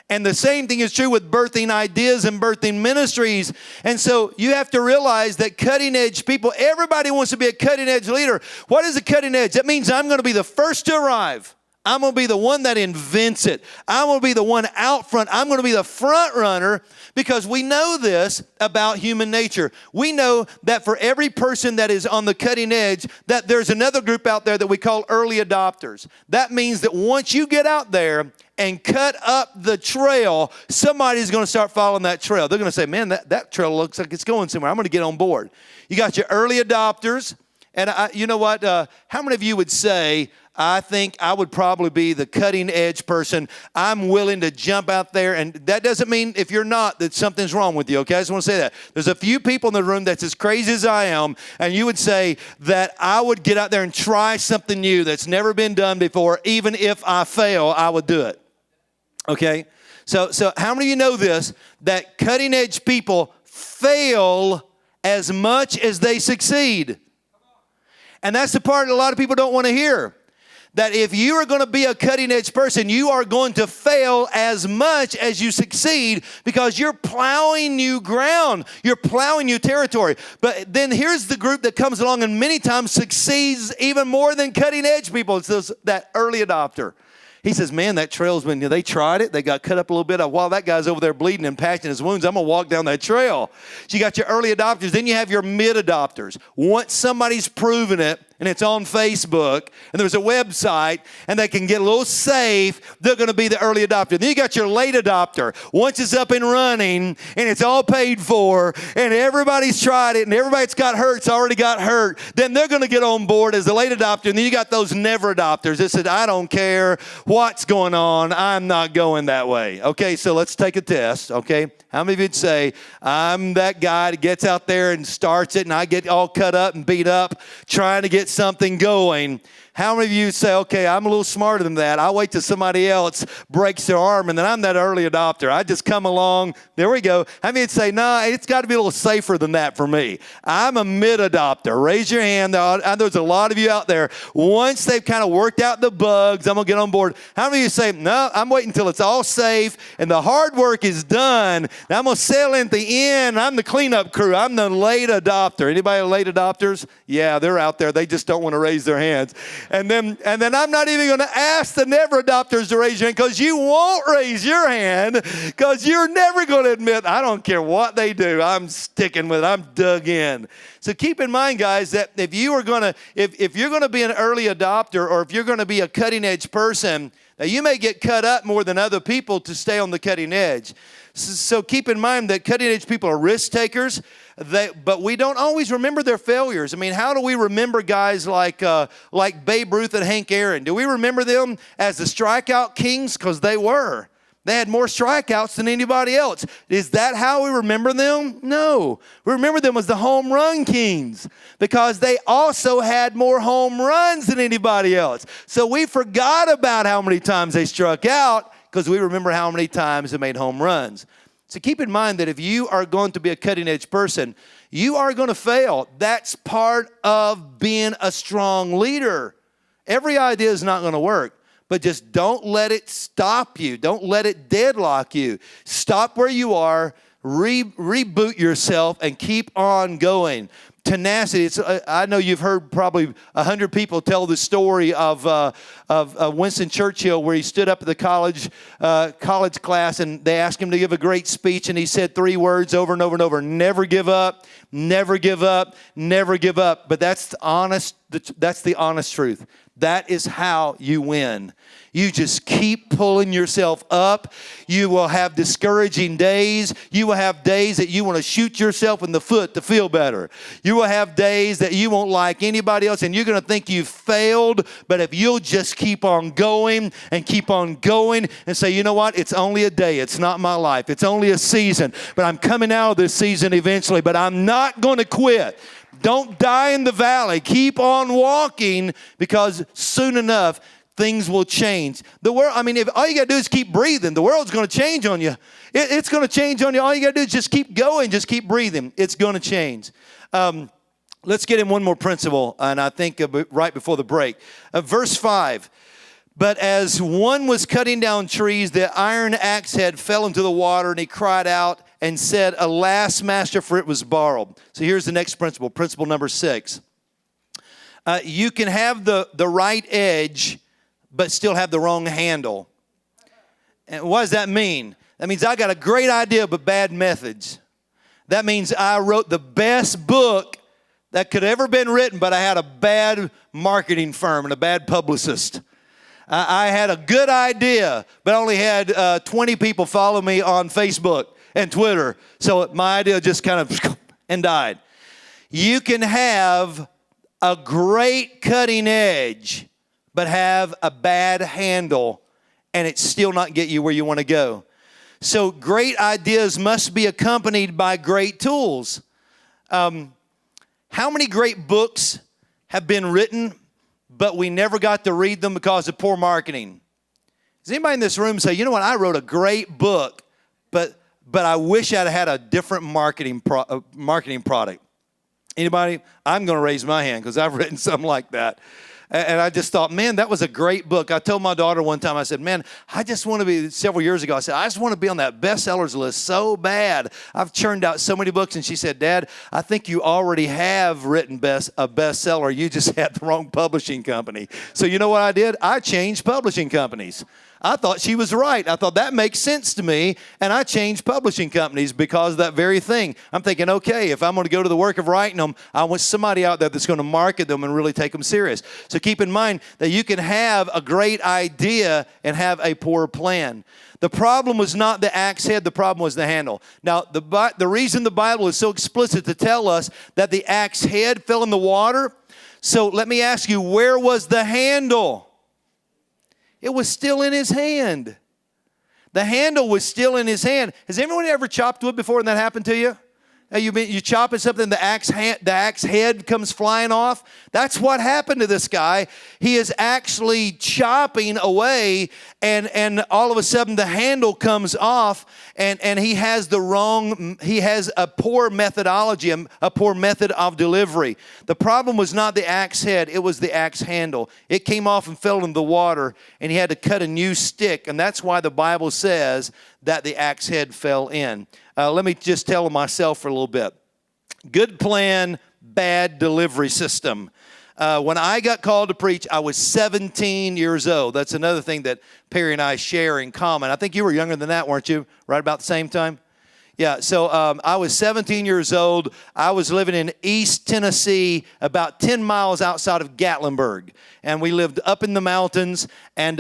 And the same thing is true with birthing ideas and birthing ministries. And so you have to realize that cutting edge people, everybody wants to be a cutting edge leader. What is a cutting edge? That means I'm going to be the first to arrive. I'm going to be the one that invents it. I'm going to be the one out front. I'm going to be the front runner, because we know this about human nature. We know that for every person that is on the cutting edge, that there's another group out there that we call early adopters. That means that once you get out there and cut up the trail, somebody's going to start following that trail. They're going to say, man, that trail looks like it's going somewhere. I'm going to get on board. You got your early adopters. And you know what? How many of you would say, I think I would probably be the cutting edge person. I'm willing to jump out there. And that doesn't mean if you're not that something's wrong with you, okay? I just want to say that. There's a few people in the room that's as crazy as I am, and you would say that I would get out there and try something new that's never been done before. Even if I fail, I would do it, okay? So how many of you know this, that cutting edge people fail as much as they succeed? And that's the part that a lot of people don't want to hear. That if you are going to be a cutting edge person, you are going to fail as much as you succeed, because you're plowing new ground. You're plowing new territory. But then here's the group that comes along and many times succeeds even more than cutting edge people. It's that early adopter. He says, man, that trail's been, they tried it. They got cut up a little bit. While that guy's over there bleeding and patching his wounds, I'm going to walk down that trail. So you got your early adopters. Then you have your mid adopters. Once somebody's proven it, and it's on Facebook, and there's a website, and they can get a little safe, they're going to be the early adopter. Then you got your late adopter. Once it's up and running, and it's all paid for, and everybody's tried it, and everybody that's got hurt's already got hurt, then they're going to get on board as the late adopter. And then you got those never adopters that said, I don't care what's going on, I'm not going that way. Okay, so let's take a test, okay? How many of you'd say, I'm that guy that gets out there and starts it, and I get all cut up and beat up trying to get something going? How many of you say, okay, I'm a little smarter than that. I'll wait till somebody else breaks their arm, and then I'm that early adopter. I just come along. There we go. How many would say, no, it's got to be a little safer than that for me? I'm a mid adopter. Raise your hand. There's a lot of you out there. Once they've kind of worked out the bugs, I'm going to get on board. How many of you say, no, I'm waiting until it's all safe and the hard work is done. Now I'm going to settle in at the end. I'm the cleanup crew. I'm the late adopter. Anybody late adopters? Yeah, they're out there. They just don't want to raise their hands. And then I'm not even going to ask the never adopters to raise your hand, because you won't raise your hand, because you're never going to admit, I don't care what they do, I'm sticking with it, I'm dug in. So keep in mind, guys, that if you're going to be an early adopter, or if you're going to be a cutting edge person, now you may get cut up more than other people to stay on the cutting edge. So keep in mind that cutting edge people are risk takers, but we don't always remember their failures. I mean, how do we remember guys like Babe Ruth and Hank Aaron? Do we remember them as the strikeout kings? Because they were. They had more strikeouts than anybody else. Is that how we remember them? No. We remember them as the home run kings, because they also had more home runs than anybody else. So we forgot about how many times they struck out, because we remember how many times they made home runs. So keep in mind that if you are going to be a cutting edge person, you are going to fail. That's part of being a strong leader. Every idea is not going to work, but just don't let it stop you. Don't let it deadlock you. Stop where you are, reboot yourself, and keep on going. Tenacity. I know you've heard probably 100 people tell the story of Winston Churchill, where he stood up at the college class, and they asked him to give a great speech, and he said 3 words over and over and over: never give up, never give up, never give up. But that's the honest truth. That is how you win. You just keep pulling yourself up. You will have discouraging days. You will have days that you want to shoot yourself in the foot to feel better. You will have days that you won't like anybody else, and you're going to think you've failed. But if you'll just keep on going and keep on going and say, you know what? It's only a day. It's not my life. It's only a season. But I'm coming out of this season eventually. But I'm not going to quit. Don't die in the valley. Keep on walking, because soon enough, things will change. The world, if all you got to do is keep breathing, the world's going to change on you. It's going to change on you. All you got to do is just keep going, just keep breathing. It's going to change. Let's get in one more principle, and I think right before the break. Verse 5. But as one was cutting down trees, the iron axe head fell into the water, and he cried out and said, alas, master, for it was borrowed. So here's the next principle, principle number 6. You can have the right edge, but still have the wrong handle. And what does that mean? That means I got a great idea but bad methods. That means I wrote the best book that could ever been written, but I had a bad marketing firm and a bad publicist. I had a good idea, but only had 20 people follow me on Facebook and Twitter. So my idea just kind of and died. You can have a great cutting edge, but have a bad handle, and it still not get you where you want to go. So great ideas must be accompanied by great tools. How many great books have been written, but we never got to read them because of poor marketing? Does anybody in this room say, you know what, I wrote a great book, but I wish I'd had a different marketing product? Anybody? I'm going to raise my hand because I've written something like that. And I just thought, man, that was a great book. I told my daughter one time, I said, man, I just want to be, several years ago, I said, I just want to be on that bestsellers list so bad. I've churned out so many books. And she said, Dad, I think you already have written a bestseller. You just had the wrong publishing company. So you know what I did? I changed publishing companies. I thought she was right. I thought that makes sense to me, and I changed publishing companies because of that very thing. I'm thinking, okay, if I'm going to go to the work of writing them, I want somebody out there that's going to market them and really take them serious. So keep in mind that you can have a great idea and have a poor plan. The problem was not the axe head, the problem was the handle. Now, the reason the Bible is so explicit to tell us that the axe head fell in the water, so let me ask you, where was the handle? It was still in his hand. The handle was still in his hand. Has anyone ever chopped wood before and that happened to you? You chopping something, the axe head comes flying off. That's what happened to this guy. He is actually chopping away, and all of a sudden the handle comes off, and he has a poor methodology, a poor method of delivery. The problem was not the axe head, it was the axe handle. It came off and fell in the water, and he had to cut a new stick, and that's why the Bible says that the axe head fell in. Let me just tell myself for a little bit. Good plan, bad delivery system. When I got called to preach, I was 17 years old. That's another thing that Perry and I share in common. I think you were younger than that, weren't you? Right about the same time? Yeah, so I was 17 years old. I was living in East Tennessee, about 10 miles outside of Gatlinburg. And we lived up in the mountains. And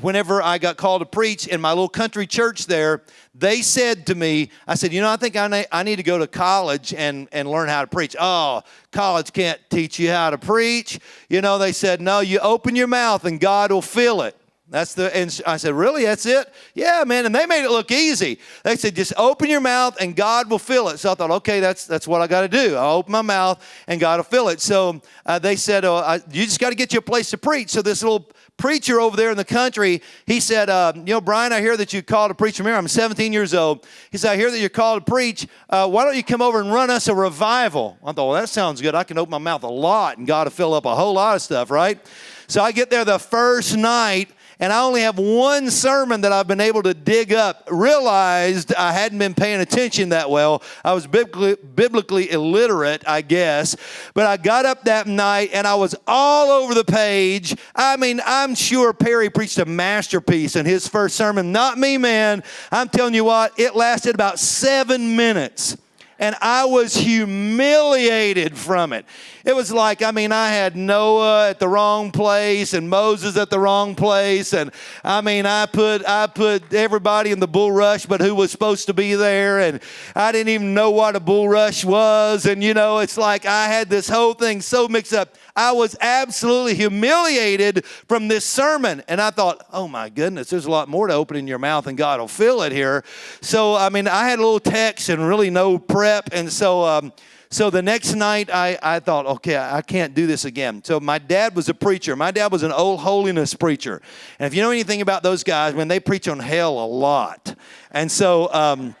whenever I got called to preach in my little country church there, they said to me, I said, I think I need to go to college and learn how to preach. Oh, college can't teach you how to preach. They said, no, you open your mouth and God will fill it. And I said, really? That's it? Yeah, man. And they made it look easy. They said, just open your mouth and God will fill it. So I thought, okay, that's what I got to do. I'll open my mouth and God will fill it. So they said, you just got to get you a place to preach. So this little preacher over there in the country, he said, Bryan, I hear that you called to preach from here. I'm 17 years old. He said, I hear that you're called to preach. Why don't you come over and run us a revival? I thought, well, that sounds good. I can open my mouth a lot and God will fill up a whole lot of stuff, right? So I get there the first night, and I only have one sermon that I've been able to dig up. Realized I hadn't been paying attention that well. I was biblically illiterate, I guess. But I got up that night, and I was all over the page. I mean, I'm sure Perry preached a masterpiece in his first sermon. Not me, man. I'm telling you what, it lasted about 7 minutes. And I was humiliated from it. It was like, I had Noah at the wrong place and Moses at the wrong place. And I put everybody in the bulrush but who was supposed to be there. And I didn't even know what a bulrush was. And, it's like I had this whole thing so mixed up. I was absolutely humiliated from this sermon. And I thought, oh my goodness, there's a lot more to opening your mouth and God will fill it here. So, I had a little text and really no prep. And so the next night I thought, okay, I can't do this again. So my dad was a preacher. My dad was an old holiness preacher. And if you know anything about those guys, they preach on hell a lot. And so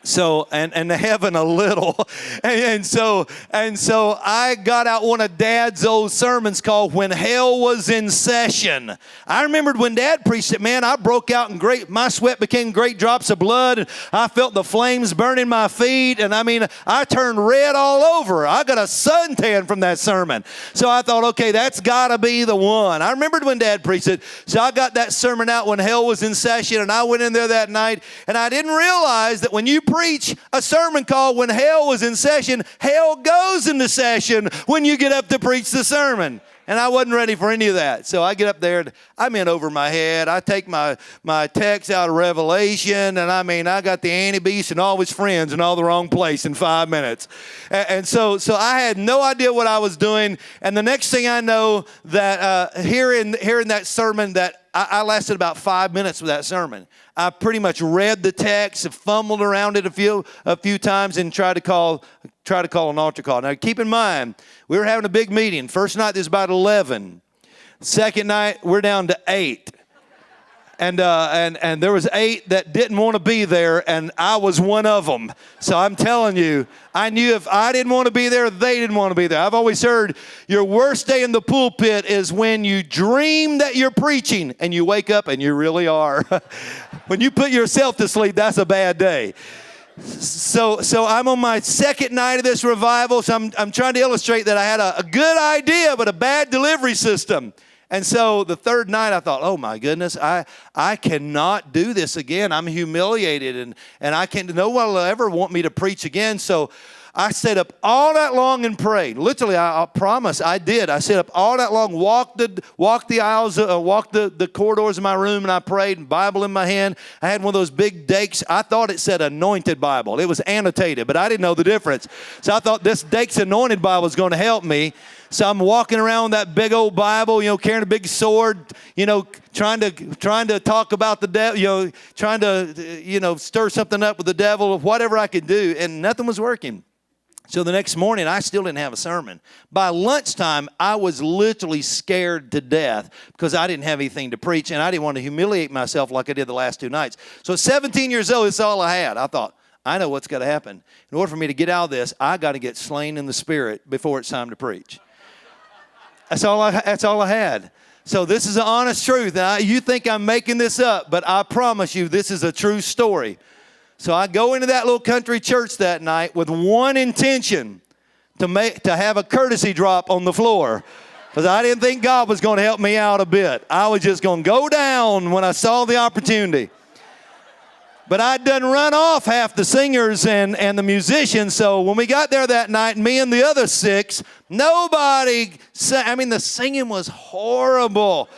So, and heaven a little. And so I got out one of Dad's old sermons called When Hell Was in Session. I remembered when Dad preached it, man, I broke out in my sweat became great drops of blood, and I felt the flames burning my feet, and I turned red all over. I got a suntan from that sermon. So I thought, okay, that's gotta be the one. I remembered when Dad preached it, so I got that sermon out when hell was in session, and I went in there that night, and I didn't realize that when you preach a sermon called When Hell Was in Session, hell goes into session when you get up to preach the sermon. And I wasn't ready for any of that. So I get up there, and I'm in over my head. I take my text out of Revelation, and I got the Antichrist and all his friends in all the wrong place in 5 minutes. And so I had no idea what I was doing. And the next thing I know, that hearing that sermon, that I lasted about 5 minutes with that sermon. I pretty much read the text, fumbled around it a few times, and tried to call an altar call. Now, keep in mind, we were having a big meeting. First night, there's about 11. Second night, we're down to 8. And there was 8 that didn't want to be there, and I was one of them. So I'm telling you, I knew if I didn't want to be there, they didn't want to be there. I've always heard your worst day in the pulpit is when you dream that you're preaching, and you wake up and you really are. When you put yourself to sleep, that's a bad day. So I'm on my second night of this revival, so I'm trying to illustrate that I had a good idea, but a bad delivery system. And so the third night I thought, oh my goodness, I cannot do this again. I'm humiliated, and no one will ever want me to preach again. So I stayed up all night long and prayed. Literally, I promise I did. I stayed up all night long, walked the aisles, walked the corridors of my room, and I prayed, Bible in my hand. I had one of those big Dakes. I thought it said Anointed Bible. It was annotated, but I didn't know the difference. So I thought this Dakes Anointed Bible was going to help me. So I'm walking around with that big old Bible, carrying a big sword, trying to talk about the devil, trying to, stir something up with the devil, whatever I could do, and nothing was working. So the next morning, I still didn't have a sermon. By lunchtime, I was literally scared to death because I didn't have anything to preach, and I didn't want to humiliate myself like I did the last 2 nights. So at 17 years old, that's all I had. I thought, I know what's got to happen. In order for me to get out of this, I got to get slain in the spirit before it's time to preach. That's all I had. So this is the honest truth. Now, you think I'm making this up, but I promise you this is a true story. So I go into that little country church that night with one intention, to have a courtesy drop on the floor, because I didn't think God was going to help me out a bit. I was just going to go down when I saw the opportunity. But I'd done run off half the singers and the musicians, so when we got there that night, me and the other 6, nobody sang. The singing was horrible.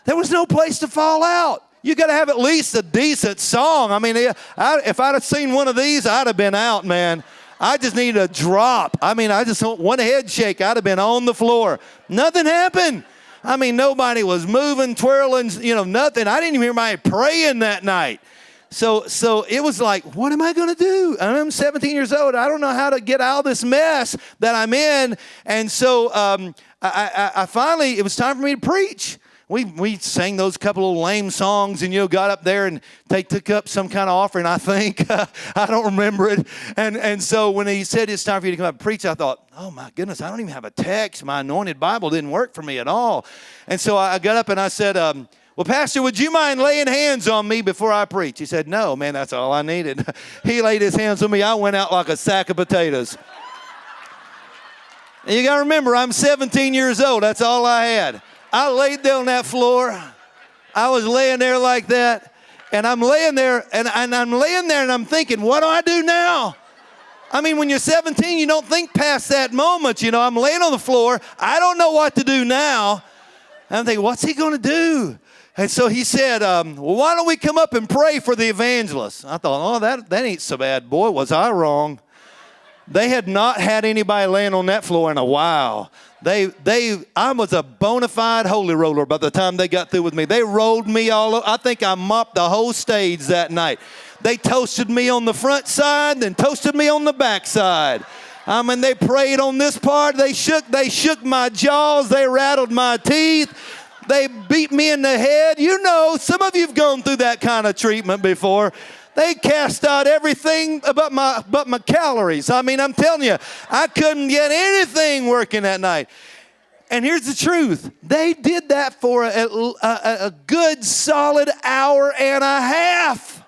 There was no place to fall out. You got to have at least a decent song. If I'd have seen one of these, I'd have been out, man. I just needed a drop. I just one head shake, I'd have been on the floor. Nothing happened. Nobody was moving, twirling, nothing. I didn't even hear anybody praying that night. So it was like, what am I going to do? I'm 17 years old. I don't know how to get out of this mess that I'm in. And so I finally, it was time for me to preach. We sang those couple of lame songs and, got up there and they took up some kind of offering, I think. I don't remember it. And so when he said it's time for you to come up and preach, I thought, oh my goodness, I don't even have a text. My anointed Bible didn't work for me at all. And so I got up and I said, well, Pastor, would you mind laying hands on me before I preach? He said, no, man, that's all I needed. He laid his hands on me. I went out like a sack of potatoes. And you got to remember, I'm 17 years old. That's all I had. I laid there on that floor. I was laying there like that. And I'm laying there, and I'm thinking, what do I do now? When you're 17, you don't think past that moment. I'm laying on the floor. I don't know what to do now. And I'm thinking, what's he going to do? And so he said, well, why don't we come up and pray for the evangelist? I thought, oh, that ain't so bad. Boy, was I wrong. They had not had anybody laying on that floor in a while. I was a bona fide holy roller by the time they got through with me. They rolled me all over. I think I mopped the whole stage that night. They toasted me on the front side, then toasted me on the back side. They prayed on this part. They shook my jaws. They rattled my teeth. They beat me in the head. Some of you have gone through that kind of treatment before. They cast out everything but my calories. I mean, I'm telling you, I couldn't get anything working that night. And here's the truth. They did that for a good solid hour and a half.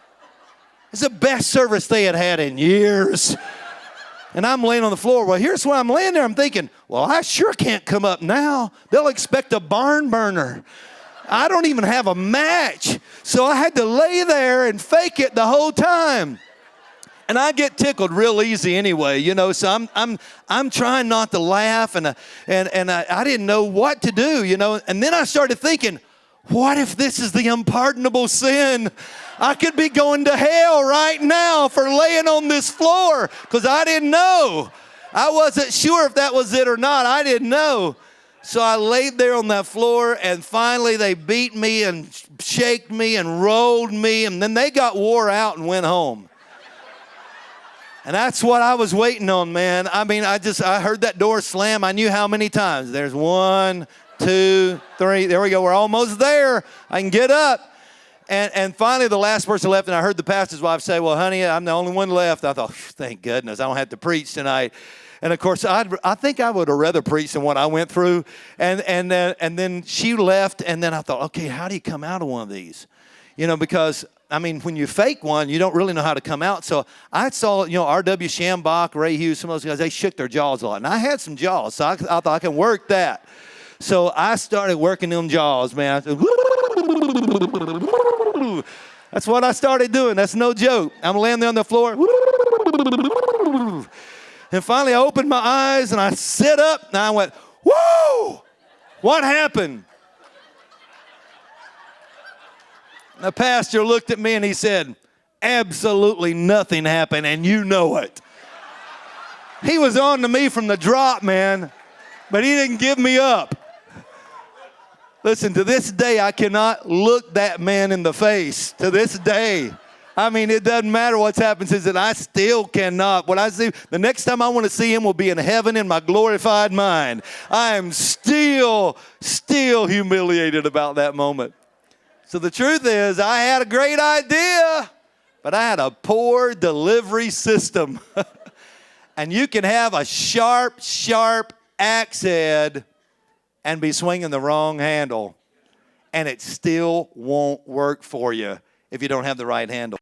It's the best service they had had in years. And I'm laying on the floor. Well, here's why I'm laying there. I'm thinking, well, I sure can't come up now. They'll expect a barn burner. I don't even have a match. So I had to lay there and fake it the whole time. And I get tickled real easy anyway, you know. So I'm trying not to laugh, and I didn't know what to do, you know. And then I started thinking, what if this is the unpardonable sin? I could be going to hell right now for laying on this floor because I didn't know. I wasn't sure if that was it or not. I didn't know. So I laid there on that floor, and finally they beat me and shaked me and rolled me, and then they got wore out and went home. And that's what I was waiting on, man. I mean, I heard that door slam. I knew how many times. There's 1, 2, 3. There we go. We're almost there. I can get up. And finally, the last person left, and I heard the pastor's wife say, well, honey, I'm the only one left. I thought, thank goodness, I don't have to preach tonight. And, of course, I think I would have rather preached than what I went through. And then she left, and then I thought, okay, how do you come out of one of these? You know, because, I mean, when you fake one, you don't really know how to come out. So I saw, you know, R.W. Shambach, Ray Hughes, some of those guys, they shook their jaws a lot. And I had some jaws, so I thought I can work that. So I started working them jaws, man. I said, that's what I started doing. That's no joke. I'm laying there on the floor. And finally I opened my eyes and I sit up and I went, whoa! What happened? The pastor looked at me and he said, absolutely nothing happened, and you know it. He was on to me from the drop, man, but he didn't give me up. Listen, to this day, I cannot look that man in the face. To this day. I mean, it doesn't matter what's happened since then. I still cannot. What I see, the next time I want to see him will be in heaven in my glorified mind. I am still humiliated about that moment. So the truth is, I had a great idea, but I had a poor delivery system. And you can have a sharp axe head and be swinging the wrong handle, and it still won't work for you if you don't have the right handle.